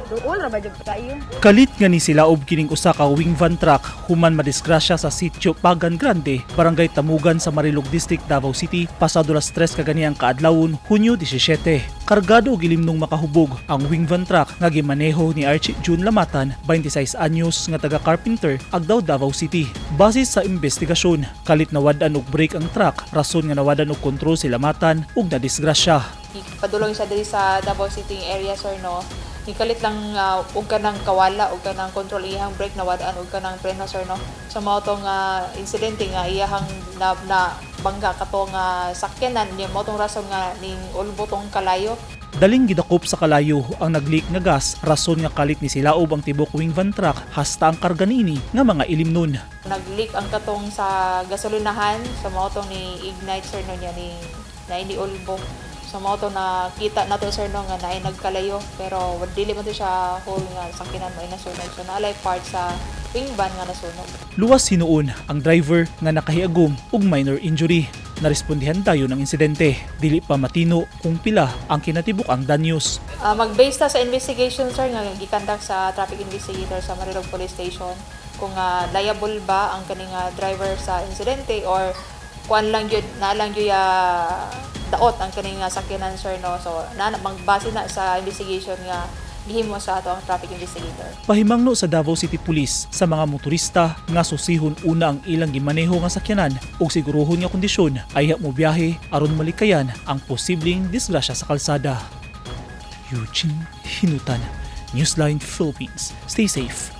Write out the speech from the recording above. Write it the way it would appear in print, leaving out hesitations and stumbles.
Duol ra ba jud kayo? Kalit nga ni misilaob kining usa ka Wingvan truck human madisgrasya sa sitio Pagan Grande, barangay Tamugan sa Marilog District, Davao City, pasado las 3 kaganihang kaadlawon, Hunyo 17. Kargado og ilimnong makahubog ang Wingvan truck nga gimaneho ni Archie June Lamatan, 26 anyos nga taga Carpenter, Agdao, Davao City. Base sa investigasyon, kalit nawadan og brake ang truck, rason nga nawadan og kontrol si Lamatan ug nadisgrasya. Padulong siya diri sa Davao City area, sir, no? Ikalit lang og kanang kawala og kanang control iyang brake nawadaan og kanang preno, sir, no? Sa mao tong insidente nga iyahang na bangga katong sakyanan niya mao tong rason nga ning ulbo tong kalayo. Daling gidakop sa kalayo ang nag-leak nga gas, rason nga kalit ni misilaob ang tibok Wingvan truck hasta ang karga niini nga mga ilimnon. Nag-leak ang katong sa gasolinahan, sa mao tong ni ignite, sir, no, niya ni na ini ulbo. Sa mao to na kita nato, sir, no, nga naay nagkalayo pero dili man to siya whole nga sakyanan mo ay nasunog. So naalay part sa Wingvan nga nasunog. Luwas hinuon ang driver nga nakahiagom og minor injury. Narespondihan tayo ng insidente. Dili pa matino kung pila ang kinatibuk ang danyos. Mag-base ta sa investigation, sir, nga gikandak sa traffic investigator sa Marilog Police Station kung liable ba ang kaning driver sa insidente or kuan lang jud na lang jud daot ang kaning sakyanan, sir, no. So magbase na sa investigation nga gihimo sa ato ang traffic investigator. Pahimangno sa Davao City Police sa mga motorista nga susihon una ang ilang gimaneho nga sakyanan ug siguruhon nga kondisyon ay mo biyahe aron malikayan ang posibleng disgrasya sa kalsada. Eugene Hinutan, Newsline Philippines. Stay safe.